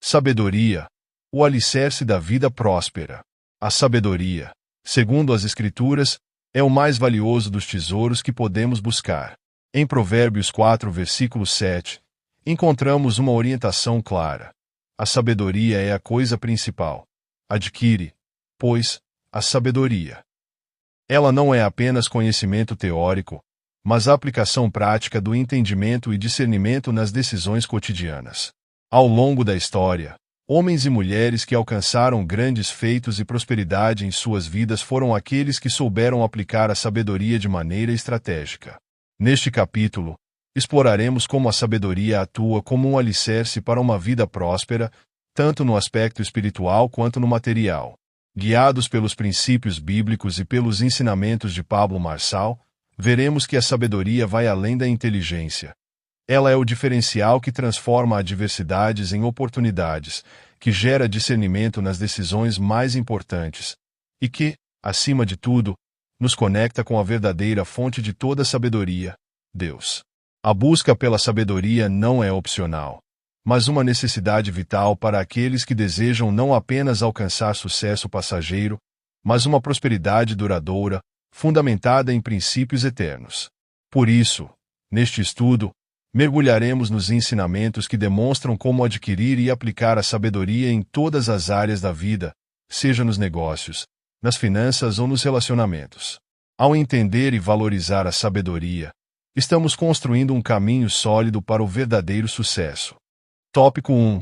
Sabedoria, o alicerce da vida próspera. A sabedoria, segundo as Escrituras, é o mais valioso dos tesouros que podemos buscar. Em Provérbios 4, versículo 7, encontramos uma orientação clara. A sabedoria é a coisa principal. Adquire, pois, a sabedoria. Ela não é apenas conhecimento teórico, mas a aplicação prática do entendimento e discernimento nas decisões cotidianas. Ao longo da história, homens e mulheres que alcançaram grandes feitos e prosperidade em suas vidas foram aqueles que souberam aplicar a sabedoria de maneira estratégica. Neste capítulo, exploraremos como a sabedoria atua como um alicerce para uma vida próspera, tanto no aspecto espiritual quanto no material. Guiados pelos princípios bíblicos e pelos ensinamentos de Pablo Marçal, veremos que a sabedoria vai além da inteligência. Ela é o diferencial que transforma adversidades em oportunidades, que gera discernimento nas decisões mais importantes e que, acima de tudo, nos conecta com a verdadeira fonte de toda sabedoria, Deus. A busca pela sabedoria não é opcional, mas uma necessidade vital para aqueles que desejam não apenas alcançar sucesso passageiro, mas uma prosperidade duradoura, fundamentada em princípios eternos. Por isso, neste estudo, mergulharemos nos ensinamentos que demonstram como adquirir e aplicar a sabedoria em todas as áreas da vida, seja nos negócios, nas finanças ou nos relacionamentos. Ao entender e valorizar a sabedoria, estamos construindo um caminho sólido para o verdadeiro sucesso. Tópico 1.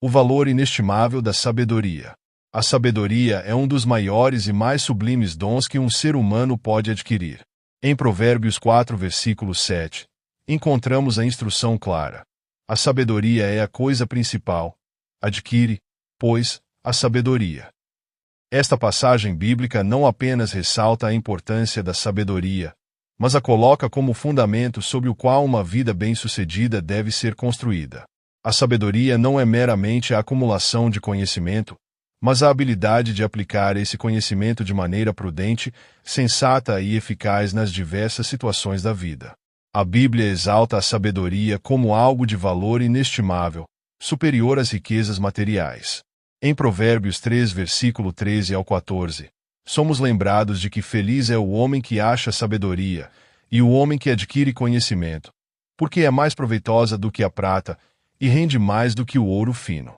O valor inestimável da sabedoria. A sabedoria é um dos maiores e mais sublimes dons que um ser humano pode adquirir. Em Provérbios 4, versículo 7, encontramos a instrução clara. A sabedoria é a coisa principal. Adquire, pois, a sabedoria. Esta passagem bíblica não apenas ressalta a importância da sabedoria, mas a coloca como fundamento sobre o qual uma vida bem-sucedida deve ser construída. A sabedoria não é meramente a acumulação de conhecimento, mas a habilidade de aplicar esse conhecimento de maneira prudente, sensata e eficaz nas diversas situações da vida. A Bíblia exalta a sabedoria como algo de valor inestimável, superior às riquezas materiais. Em Provérbios 3, versículo 13 ao 14, somos lembrados de que feliz é o homem que acha sabedoria, e o homem que adquire conhecimento, porque é mais proveitosa do que a prata, e rende mais do que o ouro fino.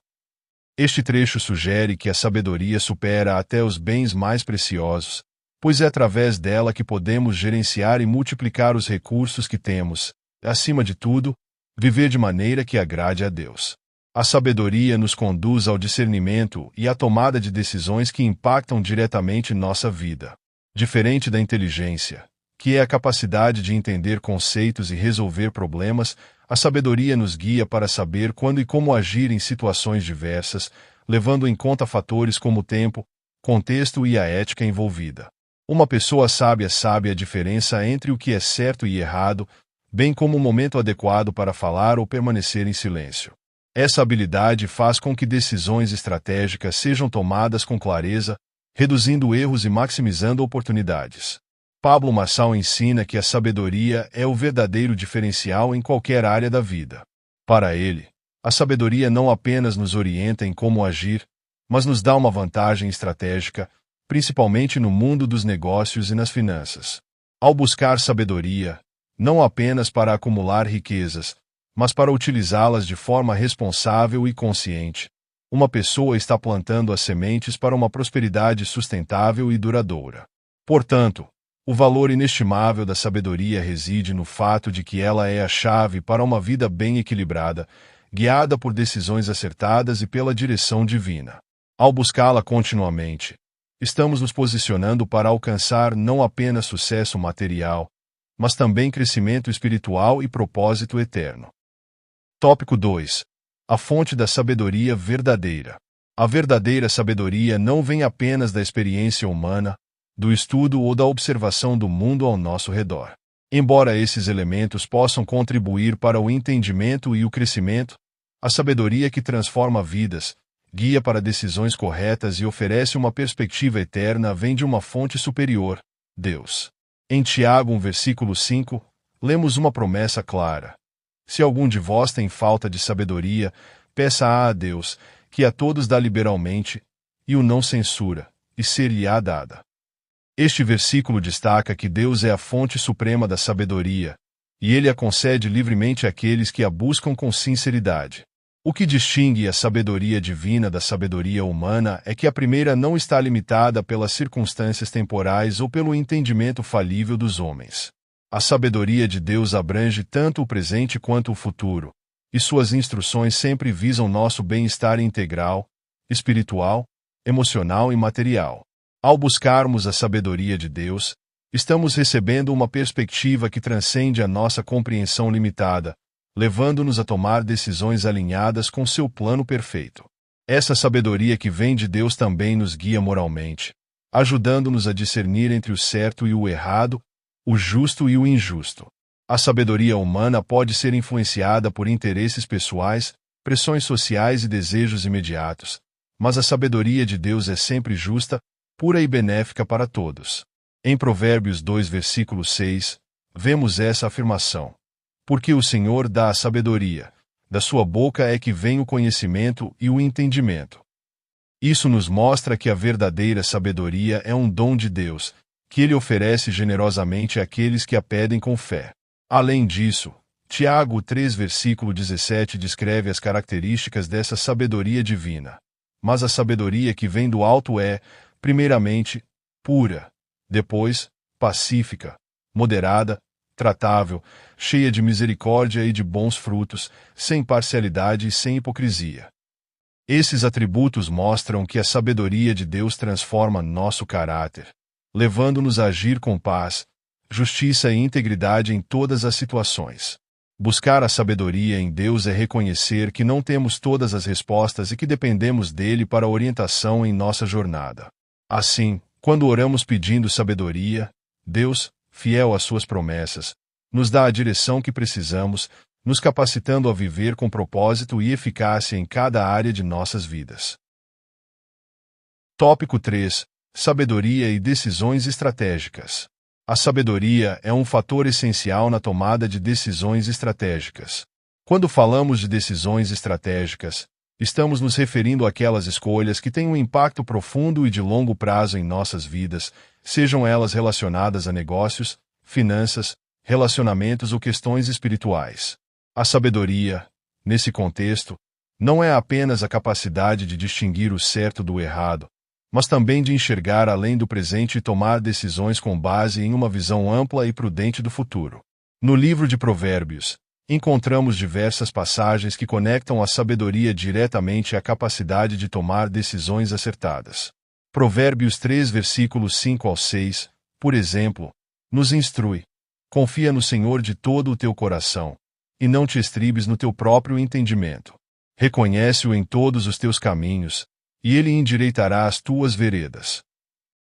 Este trecho sugere que a sabedoria supera até os bens mais preciosos, pois é através dela que podemos gerenciar e multiplicar os recursos que temos, acima de tudo, viver de maneira que agrade a Deus. A sabedoria nos conduz ao discernimento e à tomada de decisões que impactam diretamente nossa vida. Diferente da inteligência, que é a capacidade de entender conceitos e resolver problemas, a sabedoria nos guia para saber quando e como agir em situações diversas, levando em conta fatores como o tempo, contexto e a ética envolvida. Uma pessoa sábia sabe a diferença entre o que é certo e errado, bem como o momento adequado para falar ou permanecer em silêncio. Essa habilidade faz com que decisões estratégicas sejam tomadas com clareza, reduzindo erros e maximizando oportunidades. Pablo Marçal ensina que a sabedoria é o verdadeiro diferencial em qualquer área da vida. Para ele, a sabedoria não apenas nos orienta em como agir, mas nos dá uma vantagem estratégica, principalmente no mundo dos negócios e nas finanças. Ao buscar sabedoria, não apenas para acumular riquezas, mas para utilizá-las de forma responsável e consciente, uma pessoa está plantando as sementes para uma prosperidade sustentável e duradoura. Portanto, o valor inestimável da sabedoria reside no fato de que ela é a chave para uma vida bem equilibrada, guiada por decisões acertadas e pela direção divina. Ao buscá-la continuamente, estamos nos posicionando para alcançar não apenas sucesso material, mas também crescimento espiritual e propósito eterno. Tópico 2. A fonte da sabedoria verdadeira. A verdadeira sabedoria não vem apenas da experiência humana, do estudo ou da observação do mundo ao nosso redor. Embora esses elementos possam contribuir para o entendimento e o crescimento, a sabedoria que transforma vidas, guia para decisões corretas e oferece uma perspectiva eterna vem de uma fonte superior, Deus. Em Tiago 1, versículo 5, lemos uma promessa clara. Se algum de vós tem falta de sabedoria, peça a Deus, que a todos dá liberalmente, e o não censura, e ser-lhe-á dada. Este versículo destaca que Deus é a fonte suprema da sabedoria, e Ele a concede livremente àqueles que a buscam com sinceridade. O que distingue a sabedoria divina da sabedoria humana é que a primeira não está limitada pelas circunstâncias temporais ou pelo entendimento falível dos homens. A sabedoria de Deus abrange tanto o presente quanto o futuro, e suas instruções sempre visam nosso bem-estar integral, espiritual, emocional e material. Ao buscarmos a sabedoria de Deus, estamos recebendo uma perspectiva que transcende a nossa compreensão limitada, levando-nos a tomar decisões alinhadas com seu plano perfeito. Essa sabedoria que vem de Deus também nos guia moralmente, ajudando-nos a discernir entre o certo e o errado, o justo e o injusto. A sabedoria humana pode ser influenciada por interesses pessoais, pressões sociais e desejos imediatos, mas a sabedoria de Deus é sempre justa, pura e benéfica para todos. Em Provérbios 2, versículo 6, vemos essa afirmação: porque o Senhor dá a sabedoria, da sua boca é que vem o conhecimento e o entendimento. Isso nos mostra que a verdadeira sabedoria é um dom de Deus, que Ele oferece generosamente àqueles que a pedem com fé. Além disso, Tiago 3, versículo 17 descreve as características dessa sabedoria divina. Mas a sabedoria que vem do alto é, primeiramente, pura, depois, pacífica, moderada, tratável, cheia de misericórdia e de bons frutos, sem parcialidade e sem hipocrisia. Esses atributos mostram que a sabedoria de Deus transforma nosso caráter, levando-nos a agir com paz, justiça e integridade em todas as situações. Buscar a sabedoria em Deus é reconhecer que não temos todas as respostas e que dependemos dele para orientação em nossa jornada. Assim, quando oramos pedindo sabedoria, Deus, fiel às suas promessas, nos dá a direção que precisamos, nos capacitando a viver com propósito e eficácia em cada área de nossas vidas. Tópico 3. Sabedoria e decisões estratégicas. A sabedoria é um fator essencial na tomada de decisões estratégicas. Quando falamos de decisões estratégicas, estamos nos referindo àquelas escolhas que têm um impacto profundo e de longo prazo em nossas vidas, sejam elas relacionadas a negócios, finanças, relacionamentos ou questões espirituais. A sabedoria, nesse contexto, não é apenas a capacidade de distinguir o certo do errado, mas também de enxergar além do presente e tomar decisões com base em uma visão ampla e prudente do futuro. No livro de Provérbios, encontramos diversas passagens que conectam a sabedoria diretamente à capacidade de tomar decisões acertadas. Provérbios 3, versículos 5 ao 6, por exemplo, nos instrui: confia no Senhor de todo o teu coração, e não te estribes no teu próprio entendimento. Reconhece-o em todos os teus caminhos, e ele endireitará as tuas veredas.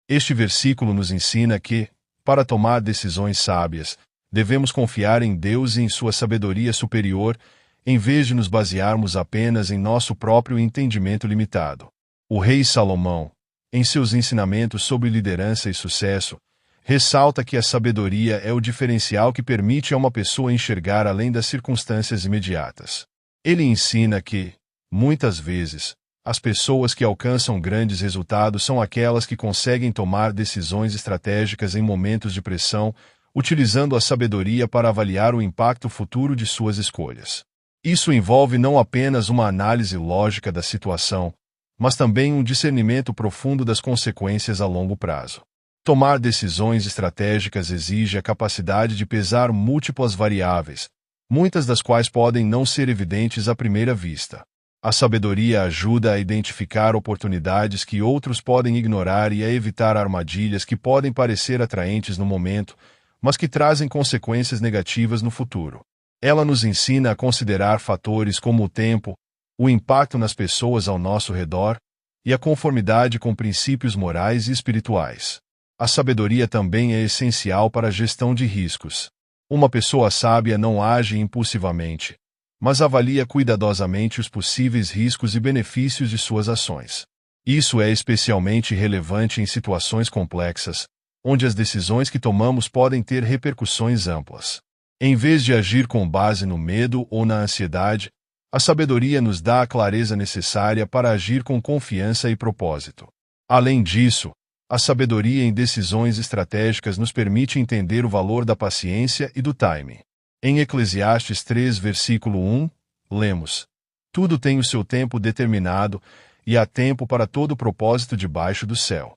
Este versículo nos ensina que, para tomar decisões sábias, devemos confiar em Deus e em sua sabedoria superior, em vez de nos basearmos apenas em nosso próprio entendimento limitado. O rei Salomão, em seus ensinamentos sobre liderança e sucesso, ressalta que a sabedoria é o diferencial que permite a uma pessoa enxergar além das circunstâncias imediatas. Ele ensina que, muitas vezes, as pessoas que alcançam grandes resultados são aquelas que conseguem tomar decisões estratégicas em momentos de pressão, utilizando a sabedoria para avaliar o impacto futuro de suas escolhas. Isso envolve não apenas uma análise lógica da situação, mas também um discernimento profundo das consequências a longo prazo. Tomar decisões estratégicas exige a capacidade de pesar múltiplas variáveis, muitas das quais podem não ser evidentes à primeira vista. A sabedoria ajuda a identificar oportunidades que outros podem ignorar e a evitar armadilhas que podem parecer atraentes no momento, mas que trazem consequências negativas no futuro. Ela nos ensina a considerar fatores como o tempo, o impacto nas pessoas ao nosso redor e a conformidade com princípios morais e espirituais. A sabedoria também é essencial para a gestão de riscos. Uma pessoa sábia não age impulsivamente, mas avalia cuidadosamente os possíveis riscos e benefícios de suas ações. Isso é especialmente relevante em situações complexas, onde as decisões que tomamos podem ter repercussões amplas. Em vez de agir com base no medo ou na ansiedade, A sabedoria nos dá a clareza necessária para agir com confiança e propósito. Além disso, a sabedoria em decisões estratégicas nos permite entender o valor da paciência e do timing. Em Eclesiastes 3, versículo 1, lemos: Tudo tem o seu tempo determinado, e há tempo para todo propósito debaixo do céu.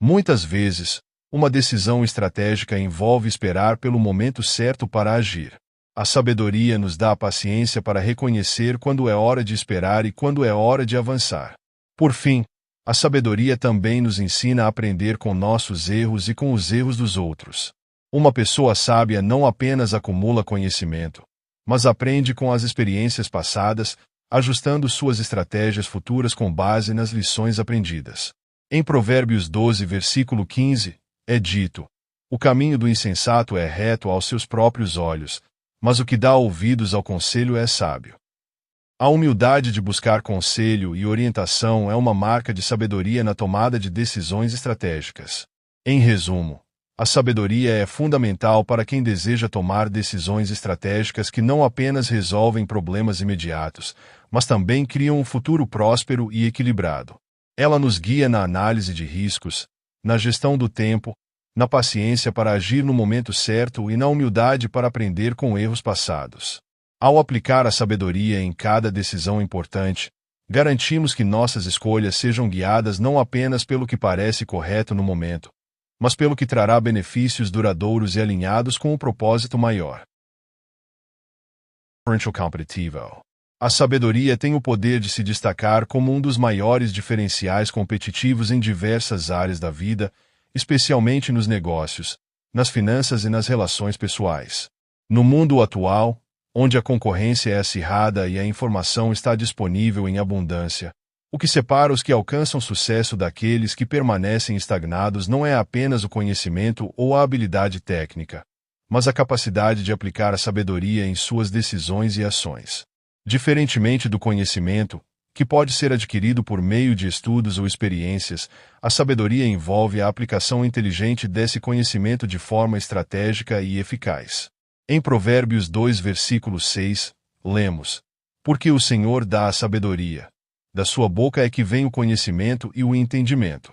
Muitas vezes, uma decisão estratégica envolve esperar pelo momento certo para agir. A sabedoria nos dá a paciência para reconhecer quando é hora de esperar e quando é hora de avançar. Por fim, a sabedoria também nos ensina a aprender com nossos erros e com os erros dos outros. Uma pessoa sábia não apenas acumula conhecimento, mas aprende com as experiências passadas, ajustando suas estratégias futuras com base nas lições aprendidas. Em Provérbios 12, versículo 15, é dito: O caminho do insensato é reto aos seus próprios olhos, mas o que dá ouvidos ao conselho é sábio. A humildade de buscar conselho e orientação é uma marca de sabedoria na tomada de decisões estratégicas. Em resumo, a sabedoria é fundamental para quem deseja tomar decisões estratégicas que não apenas resolvem problemas imediatos, mas também criam um futuro próspero e equilibrado. Ela nos guia na análise de riscos, na gestão do tempo, na paciência para agir no momento certo e na humildade para aprender com erros passados. Ao aplicar a sabedoria em cada decisão importante, garantimos que nossas escolhas sejam guiadas não apenas pelo que parece correto no momento, mas pelo que trará benefícios duradouros e alinhados com um propósito maior. Differential competitivo. A sabedoria tem o poder de se destacar como um dos maiores diferenciais competitivos em diversas áreas da vida, especialmente nos negócios, nas finanças e nas relações pessoais. No mundo atual, onde a concorrência é acirrada e a informação está disponível em abundância, o que separa os que alcançam sucesso daqueles que permanecem estagnados não é apenas o conhecimento ou a habilidade técnica, mas a capacidade de aplicar a sabedoria em suas decisões e ações. Diferentemente do conhecimento, que pode ser adquirido por meio de estudos ou experiências, a sabedoria envolve a aplicação inteligente desse conhecimento de forma estratégica e eficaz. Em Provérbios 2, versículo 6, lemos: Porque o Senhor dá a sabedoria. Da sua boca é que vem o conhecimento e o entendimento.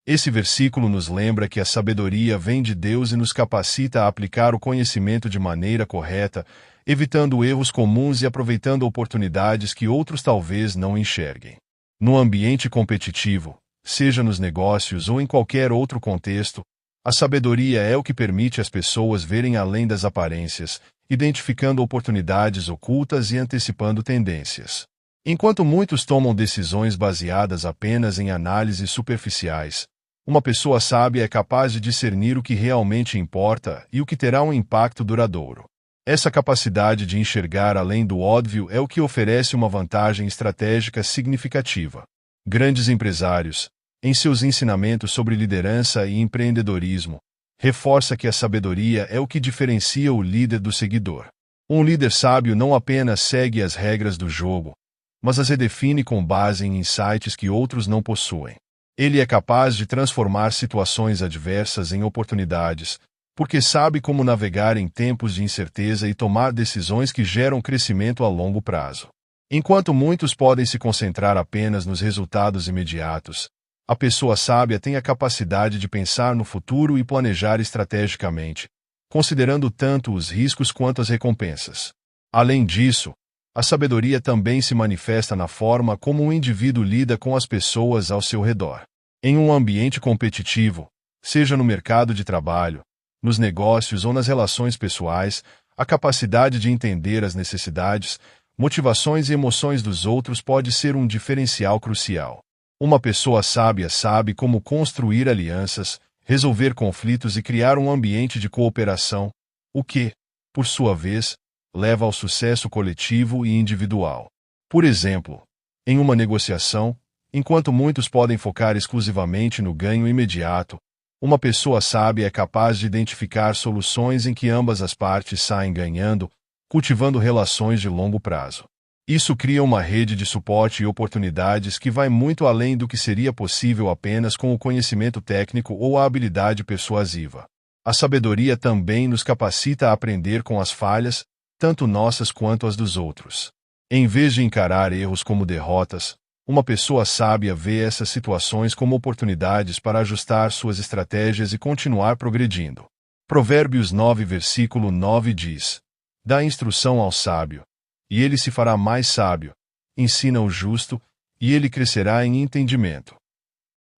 Esse versículo nos lembra que a sabedoria vem de Deus e nos capacita a aplicar o conhecimento de maneira correta, evitando erros comuns e aproveitando oportunidades que outros talvez não enxerguem. No ambiente competitivo, seja nos negócios ou em qualquer outro contexto, a sabedoria é o que permite às pessoas verem além das aparências, identificando oportunidades ocultas e antecipando tendências. Enquanto muitos tomam decisões baseadas apenas em análises superficiais, uma pessoa sábia é capaz de discernir o que realmente importa e o que terá um impacto duradouro. Essa capacidade de enxergar além do óbvio é o que oferece uma vantagem estratégica significativa. Grandes empresários, em seus ensinamentos sobre liderança e empreendedorismo, reforça que a sabedoria é o que diferencia o líder do seguidor. Um líder sábio não apenas segue as regras do jogo, mas as redefine com base em insights que outros não possuem. Ele é capaz de transformar situações adversas em oportunidades, porque sabe como navegar em tempos de incerteza e tomar decisões que geram crescimento a longo prazo. Enquanto muitos podem se concentrar apenas nos resultados imediatos, a pessoa sábia tem a capacidade de pensar no futuro e planejar estrategicamente, considerando tanto os riscos quanto as recompensas. Além disso, a sabedoria também se manifesta na forma como um indivíduo lida com as pessoas ao seu redor. Em um ambiente competitivo, seja no mercado de trabalho, nos negócios ou nas relações pessoais, a capacidade de entender as necessidades, motivações e emoções dos outros pode ser um diferencial crucial. Uma pessoa sábia sabe como construir alianças, resolver conflitos e criar um ambiente de cooperação, o que, por sua vez, leva ao sucesso coletivo e individual. Por exemplo, em uma negociação, enquanto muitos podem focar exclusivamente no ganho imediato, uma pessoa sábia é capaz de identificar soluções em que ambas as partes saem ganhando, cultivando relações de longo prazo. Isso cria uma rede de suporte e oportunidades que vai muito além do que seria possível apenas com o conhecimento técnico ou a habilidade persuasiva. A sabedoria também nos capacita a aprender com as falhas, tanto nossas quanto as dos outros. Em vez de encarar erros como derrotas, uma pessoa sábia vê essas situações como oportunidades para ajustar suas estratégias e continuar progredindo. Provérbios 9, versículo 9 diz: Dá instrução ao sábio, e ele se fará mais sábio. Ensina o justo, e ele crescerá em entendimento.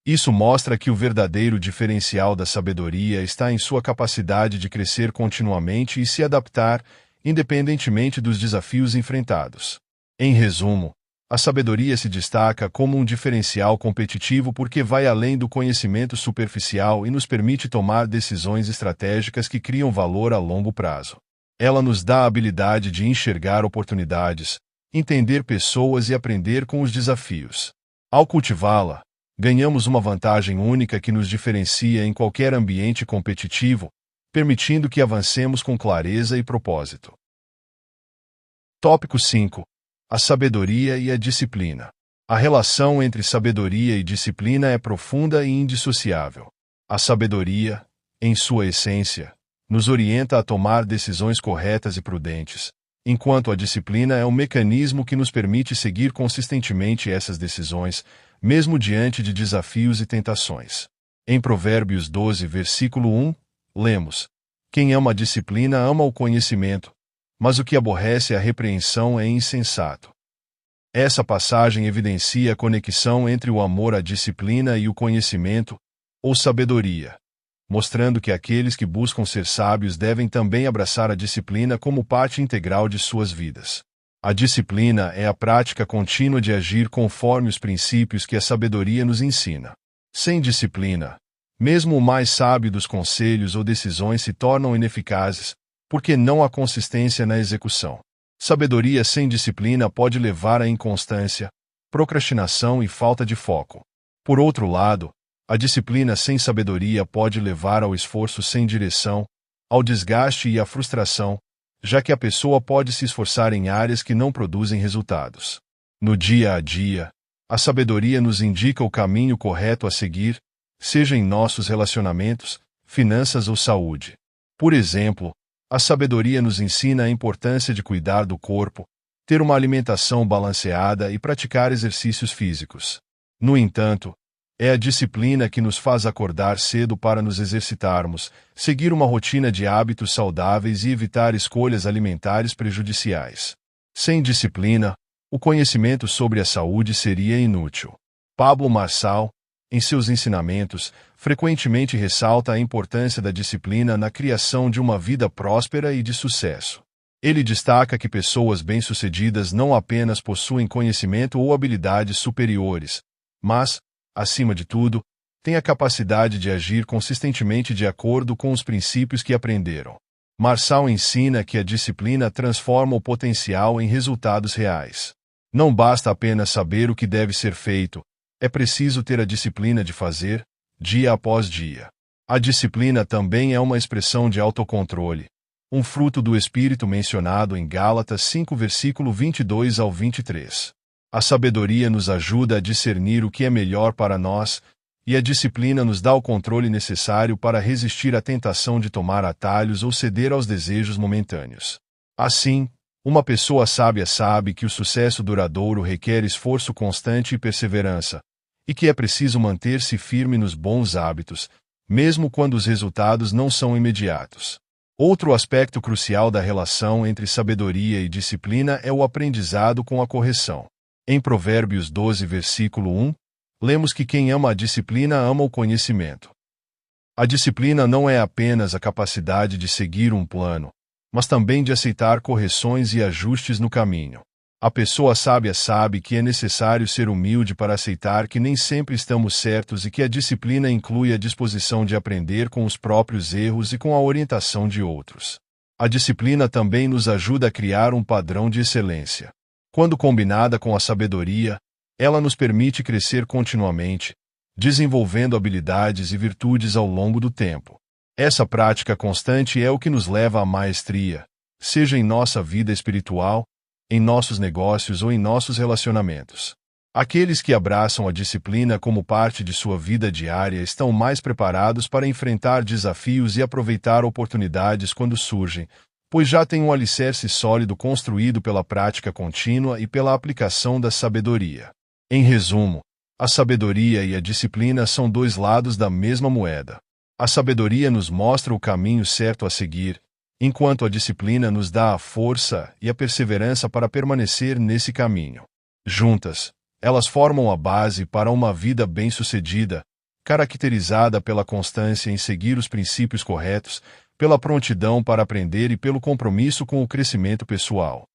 Isso mostra que o verdadeiro diferencial da sabedoria está em sua capacidade de crescer continuamente e se adaptar, independentemente dos desafios enfrentados. Em resumo, a sabedoria se destaca como um diferencial competitivo porque vai além do conhecimento superficial e nos permite tomar decisões estratégicas que criam valor a longo prazo. Ela nos dá a habilidade de enxergar oportunidades, entender pessoas e aprender com os desafios. Ao cultivá-la, ganhamos uma vantagem única que nos diferencia em qualquer ambiente competitivo, permitindo que avancemos com clareza e propósito. Tópico 5. A sabedoria e a disciplina. A relação entre sabedoria e disciplina é profunda e indissociável. A sabedoria, em sua essência, nos orienta a tomar decisões corretas e prudentes, enquanto a disciplina é um mecanismo que nos permite seguir consistentemente essas decisões, mesmo diante de desafios e tentações. Em Provérbios 12, versículo 1, lemos: Quem ama a disciplina ama o conhecimento, mas o que aborrece a repreensão é insensato. Essa passagem evidencia a conexão entre o amor à disciplina e o conhecimento, ou sabedoria, mostrando que aqueles que buscam ser sábios devem também abraçar a disciplina como parte integral de suas vidas. A disciplina é a prática contínua de agir conforme os princípios que a sabedoria nos ensina. Sem disciplina, mesmo o mais sábio dos conselhos ou decisões se tornam ineficazes, porque não há consistência na execução. Sabedoria sem disciplina pode levar à inconstância, procrastinação e falta de foco. Por outro lado, a disciplina sem sabedoria pode levar ao esforço sem direção, ao desgaste e à frustração, já que a pessoa pode se esforçar em áreas que não produzem resultados. No dia a dia, a sabedoria nos indica o caminho correto a seguir, seja em nossos relacionamentos, finanças ou saúde. Por exemplo, a sabedoria nos ensina a importância de cuidar do corpo, ter uma alimentação balanceada e praticar exercícios físicos. No entanto, é a disciplina que nos faz acordar cedo para nos exercitarmos, seguir uma rotina de hábitos saudáveis e evitar escolhas alimentares prejudiciais. Sem disciplina, o conhecimento sobre a saúde seria inútil. Pablo Marçal, em seus ensinamentos, frequentemente ressalta a importância da disciplina na criação de uma vida próspera e de sucesso. Ele destaca que pessoas bem-sucedidas não apenas possuem conhecimento ou habilidades superiores, mas, acima de tudo, têm a capacidade de agir consistentemente de acordo com os princípios que aprenderam. Marçal ensina que a disciplina transforma o potencial em resultados reais. Não basta apenas saber o que deve ser feito, é preciso ter a disciplina de fazer, dia após dia. A disciplina também é uma expressão de autocontrole, um fruto do Espírito mencionado em Gálatas 5, versículo 22 ao 23. A sabedoria nos ajuda a discernir o que é melhor para nós, e a disciplina nos dá o controle necessário para resistir à tentação de tomar atalhos ou ceder aos desejos momentâneos. Assim, uma pessoa sábia sabe que o sucesso duradouro requer esforço constante e perseverança, e que é preciso manter-se firme nos bons hábitos, mesmo quando os resultados não são imediatos. Outro aspecto crucial da relação entre sabedoria e disciplina é o aprendizado com a correção. Em Provérbios 12, versículo 1, lemos que quem ama a disciplina ama o conhecimento. A disciplina não é apenas a capacidade de seguir um plano, mas também de aceitar correções e ajustes no caminho. A pessoa sábia sabe que é necessário ser humilde para aceitar que nem sempre estamos certos e que a disciplina inclui a disposição de aprender com os próprios erros e com a orientação de outros. A disciplina também nos ajuda a criar um padrão de excelência. Quando combinada com a sabedoria, ela nos permite crescer continuamente, desenvolvendo habilidades e virtudes ao longo do tempo. Essa prática constante é o que nos leva à maestria, seja em nossa vida espiritual, em nossos negócios ou em nossos relacionamentos. Aqueles que abraçam a disciplina como parte de sua vida diária estão mais preparados para enfrentar desafios e aproveitar oportunidades quando surgem, pois já tem um alicerce sólido construído pela prática contínua e pela aplicação da sabedoria. Em resumo, a sabedoria e a disciplina são dois lados da mesma moeda. A sabedoria nos mostra o caminho certo a seguir, enquanto a disciplina nos dá a força e a perseverança para permanecer nesse caminho. Juntas, elas formam a base para uma vida bem-sucedida, caracterizada pela constância em seguir os princípios corretos, pela prontidão para aprender e pelo compromisso com o crescimento pessoal.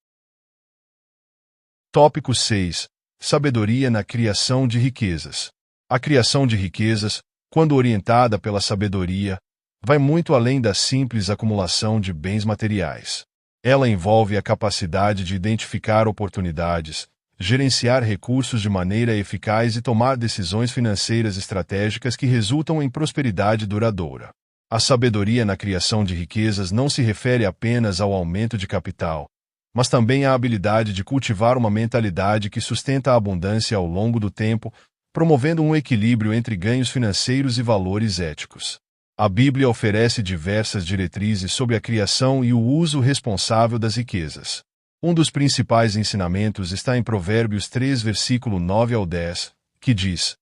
Tópico 6. Sabedoria na criação de riquezas. A criação de riquezas, quando orientada pela sabedoria, vai muito além da simples acumulação de bens materiais. Ela envolve a capacidade de identificar oportunidades, gerenciar recursos de maneira eficaz e tomar decisões financeiras estratégicas que resultam em prosperidade duradoura. A sabedoria na criação de riquezas não se refere apenas ao aumento de capital, mas também à habilidade de cultivar uma mentalidade que sustenta a abundância ao longo do tempo, promovendo um equilíbrio entre ganhos financeiros e valores éticos. A Bíblia oferece diversas diretrizes sobre a criação e o uso responsável das riquezas. Um dos principais ensinamentos está em Provérbios 3, versículo 9 ao 10, que diz: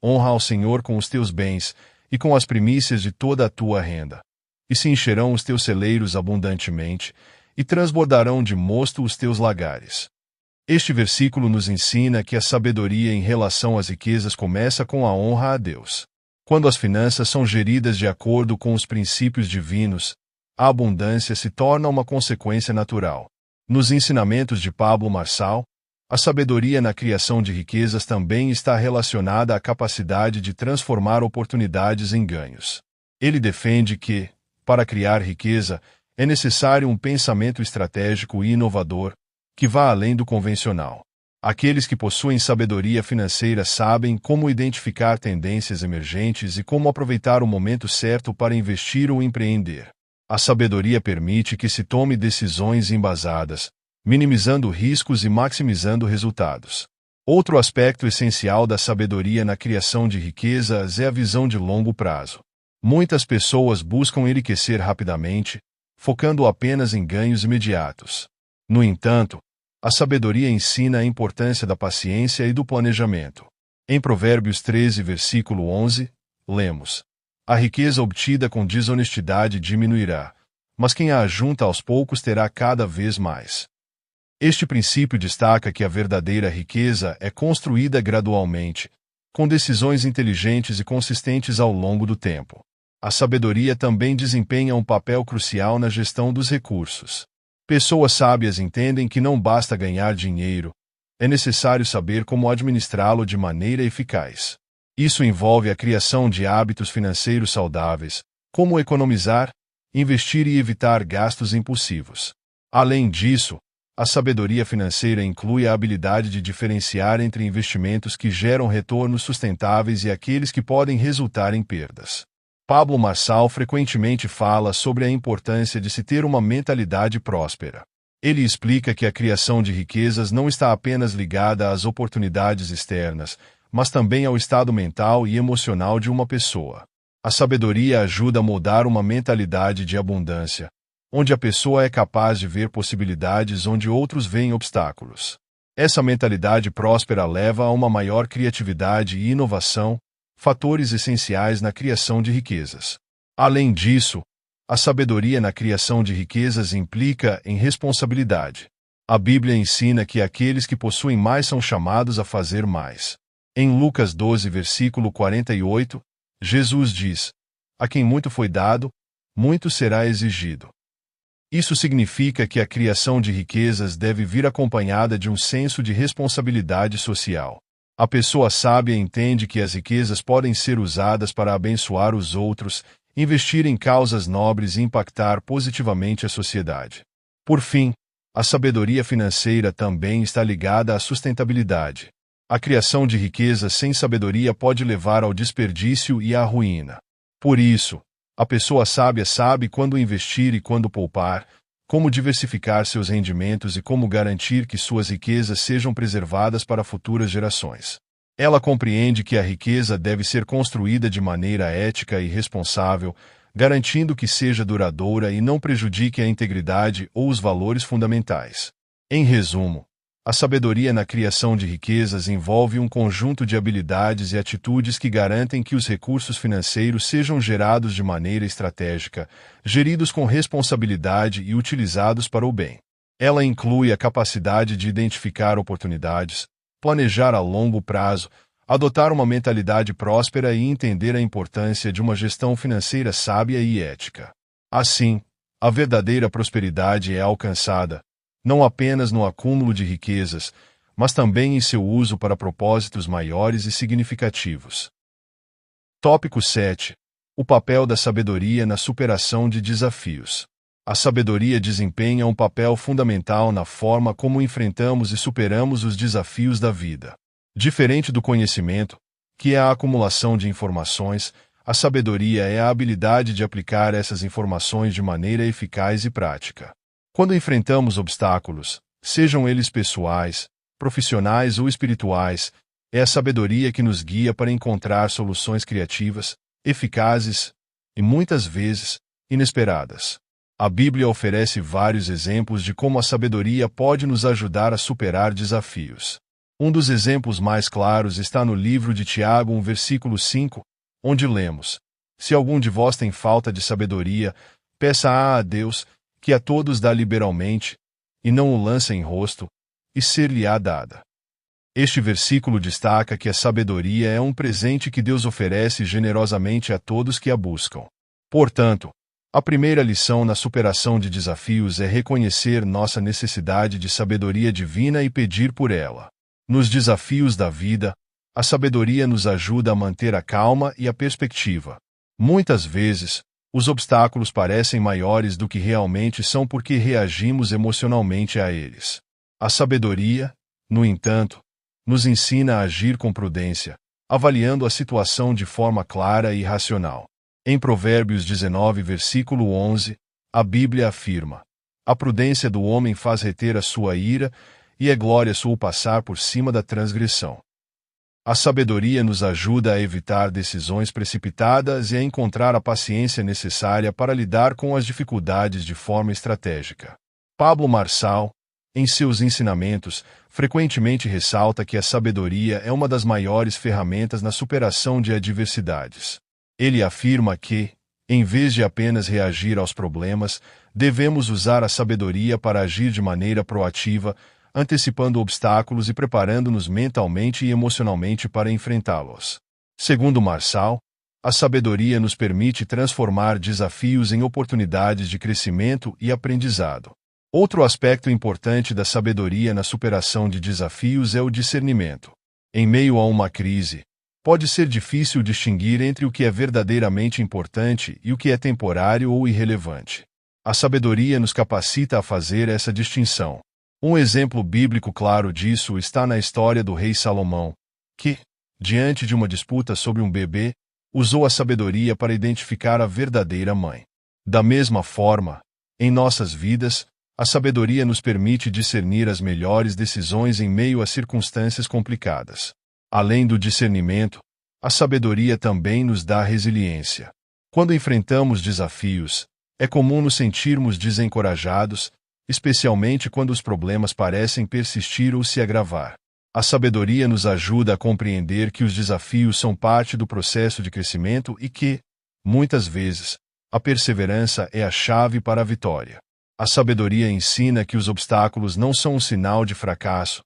Honra ao Senhor com os teus bens e com as primícias de toda a tua renda. E se encherão os teus celeiros abundantemente, e transbordarão de mosto os teus lagares. Este versículo nos ensina que a sabedoria em relação às riquezas começa com a honra a Deus. Quando as finanças são geridas de acordo com os princípios divinos, a abundância se torna uma consequência natural. Nos ensinamentos de Pablo Marçal, a sabedoria na criação de riquezas também está relacionada à capacidade de transformar oportunidades em ganhos. Ele defende que, para criar riqueza, é necessário um pensamento estratégico e inovador, que vá além do convencional. Aqueles que possuem sabedoria financeira sabem como identificar tendências emergentes e como aproveitar o momento certo para investir ou empreender. A sabedoria permite que se tome decisões embasadas, minimizando riscos e maximizando resultados. Outro aspecto essencial da sabedoria na criação de riquezas é a visão de longo prazo. Muitas pessoas buscam enriquecer rapidamente, focando apenas em ganhos imediatos. No entanto, a sabedoria ensina a importância da paciência e do planejamento. Em Provérbios 13, versículo 11, lemos: A riqueza obtida com desonestidade diminuirá, mas quem a ajunta aos poucos terá cada vez mais. Este princípio destaca que a verdadeira riqueza é construída gradualmente, com decisões inteligentes e consistentes ao longo do tempo. A sabedoria também desempenha um papel crucial na gestão dos recursos. Pessoas sábias entendem que não basta ganhar dinheiro, é necessário saber como administrá-lo de maneira eficaz. Isso envolve a criação de hábitos financeiros saudáveis, como economizar, investir e evitar gastos impulsivos. Além disso, a sabedoria financeira inclui a habilidade de diferenciar entre investimentos que geram retornos sustentáveis e aqueles que podem resultar em perdas. Pablo Marçal frequentemente fala sobre a importância de se ter uma mentalidade próspera. Ele explica que a criação de riquezas não está apenas ligada às oportunidades externas, mas também ao estado mental e emocional de uma pessoa. A sabedoria ajuda a moldar uma mentalidade de abundância, onde a pessoa é capaz de ver possibilidades onde outros veem obstáculos. Essa mentalidade próspera leva a uma maior criatividade e inovação, fatores essenciais na criação de riquezas. Além disso, a sabedoria na criação de riquezas implica em responsabilidade. A Bíblia ensina que aqueles que possuem mais são chamados a fazer mais. Em Lucas 12, versículo 48, Jesus diz: A quem muito foi dado, muito será exigido. Isso significa que a criação de riquezas deve vir acompanhada de um senso de responsabilidade social. A pessoa sábia entende que as riquezas podem ser usadas para abençoar os outros, investir em causas nobres e impactar positivamente a sociedade. Por fim, a sabedoria financeira também está ligada à sustentabilidade. A criação de riquezas sem sabedoria pode levar ao desperdício e à ruína. Por isso, a pessoa sábia sabe quando investir e quando poupar, como diversificar seus rendimentos e como garantir que suas riquezas sejam preservadas para futuras gerações. Ela compreende que a riqueza deve ser construída de maneira ética e responsável, garantindo que seja duradoura e não prejudique a integridade ou os valores fundamentais. Em resumo, a sabedoria na criação de riquezas envolve um conjunto de habilidades e atitudes que garantem que os recursos financeiros sejam gerados de maneira estratégica, geridos com responsabilidade e utilizados para o bem. Ela inclui a capacidade de identificar oportunidades, planejar a longo prazo, adotar uma mentalidade próspera e entender a importância de uma gestão financeira sábia e ética. Assim, a verdadeira prosperidade é alcançada, não apenas no acúmulo de riquezas, mas também em seu uso para propósitos maiores e significativos. Tópico 7. O papel da sabedoria na superação de desafios. A sabedoria desempenha um papel fundamental na forma como enfrentamos e superamos os desafios da vida. Diferente do conhecimento, que é a acumulação de informações, a sabedoria é a habilidade de aplicar essas informações de maneira eficaz e prática. Quando enfrentamos obstáculos, sejam eles pessoais, profissionais ou espirituais, é a sabedoria que nos guia para encontrar soluções criativas, eficazes e, muitas vezes, inesperadas. A Bíblia oferece vários exemplos de como a sabedoria pode nos ajudar a superar desafios. Um dos exemplos mais claros está no livro de Tiago 1, versículo 5, onde lemos: Se algum de vós tem falta de sabedoria, peça a Deus, que a todos dá liberalmente, e não o lança em rosto, e ser-lhe-á dada. Este versículo destaca que a sabedoria é um presente que Deus oferece generosamente a todos que a buscam. Portanto, a primeira lição na superação de desafios é reconhecer nossa necessidade de sabedoria divina e pedir por ela. Nos desafios da vida, a sabedoria nos ajuda a manter a calma e a perspectiva. Muitas vezes, os obstáculos parecem maiores do que realmente são porque reagimos emocionalmente a eles. A sabedoria, no entanto, nos ensina a agir com prudência, avaliando a situação de forma clara e racional. Em Provérbios 19, versículo 11, a Bíblia afirma: A prudência do homem faz reter a sua ira, e é glória sua passar por cima da transgressão. A sabedoria nos ajuda a evitar decisões precipitadas e a encontrar a paciência necessária para lidar com as dificuldades de forma estratégica. Pablo Marçal, em seus ensinamentos, frequentemente ressalta que a sabedoria é uma das maiores ferramentas na superação de adversidades. Ele afirma que, em vez de apenas reagir aos problemas, devemos usar a sabedoria para agir de maneira proativa, antecipando obstáculos e preparando-nos mentalmente e emocionalmente para enfrentá-los. Segundo Marçal, a sabedoria nos permite transformar desafios em oportunidades de crescimento e aprendizado. Outro aspecto importante da sabedoria na superação de desafios é o discernimento. Em meio a uma crise, pode ser difícil distinguir entre o que é verdadeiramente importante e o que é temporário ou irrelevante. A sabedoria nos capacita a fazer essa distinção. Um exemplo bíblico claro disso está na história do rei Salomão, que, diante de uma disputa sobre um bebê, usou a sabedoria para identificar a verdadeira mãe. Da mesma forma, em nossas vidas, a sabedoria nos permite discernir as melhores decisões em meio a circunstâncias complicadas. Além do discernimento, a sabedoria também nos dá resiliência. Quando enfrentamos desafios, é comum nos sentirmos desencorajados, especialmente quando os problemas parecem persistir ou se agravar. A sabedoria nos ajuda a compreender que os desafios são parte do processo de crescimento e que, muitas vezes, a perseverança é a chave para a vitória. A sabedoria ensina que os obstáculos não são um sinal de fracasso,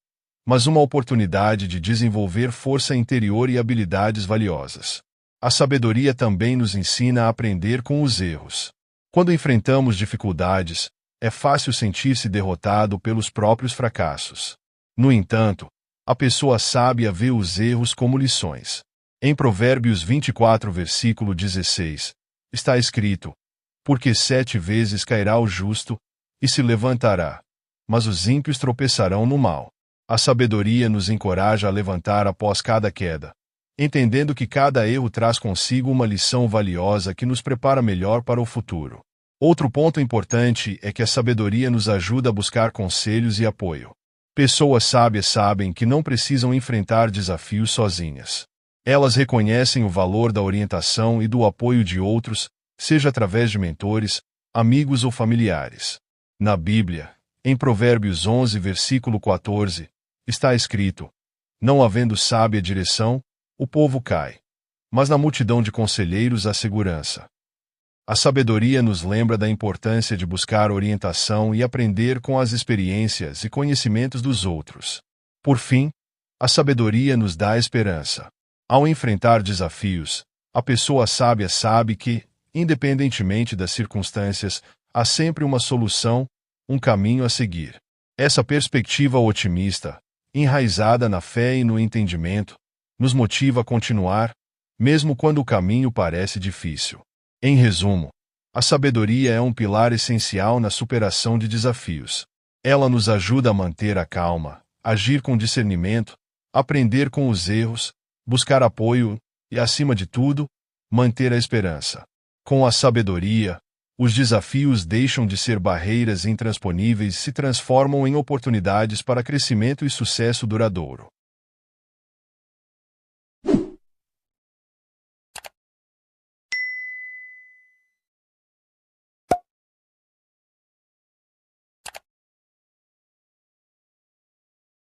mas uma oportunidade de desenvolver força interior e habilidades valiosas. A sabedoria também nos ensina a aprender com os erros. Quando enfrentamos dificuldades, é fácil sentir-se derrotado pelos próprios fracassos. No entanto, a pessoa sábia vê os erros como lições. Em Provérbios 24, versículo 16, está escrito: Porque 7 vezes cairá o justo, e se levantará, mas os ímpios tropeçarão no mal. A sabedoria nos encoraja a levantar após cada queda, entendendo que cada erro traz consigo uma lição valiosa que nos prepara melhor para o futuro. Outro ponto importante é que a sabedoria nos ajuda a buscar conselhos e apoio. Pessoas sábias sabem que não precisam enfrentar desafios sozinhas. Elas reconhecem o valor da orientação e do apoio de outros, seja através de mentores, amigos ou familiares. Na Bíblia, em Provérbios 11, versículo 14, está escrito: não havendo sábia direção, o povo cai. Mas na multidão de conselheiros há segurança. A sabedoria nos lembra da importância de buscar orientação e aprender com as experiências e conhecimentos dos outros. Por fim, a sabedoria nos dá esperança. Ao enfrentar desafios, a pessoa sábia sabe que, independentemente das circunstâncias, há sempre uma solução, um caminho a seguir. Essa perspectiva otimista, enraizada na fé e no entendimento, nos motiva a continuar, mesmo quando o caminho parece difícil. Em resumo, a sabedoria é um pilar essencial na superação de desafios. Ela nos ajuda a manter a calma, agir com discernimento, aprender com os erros, buscar apoio e, acima de tudo, manter a esperança. Com a sabedoria, os desafios deixam de ser barreiras intransponíveis e se transformam em oportunidades para crescimento e sucesso duradouro.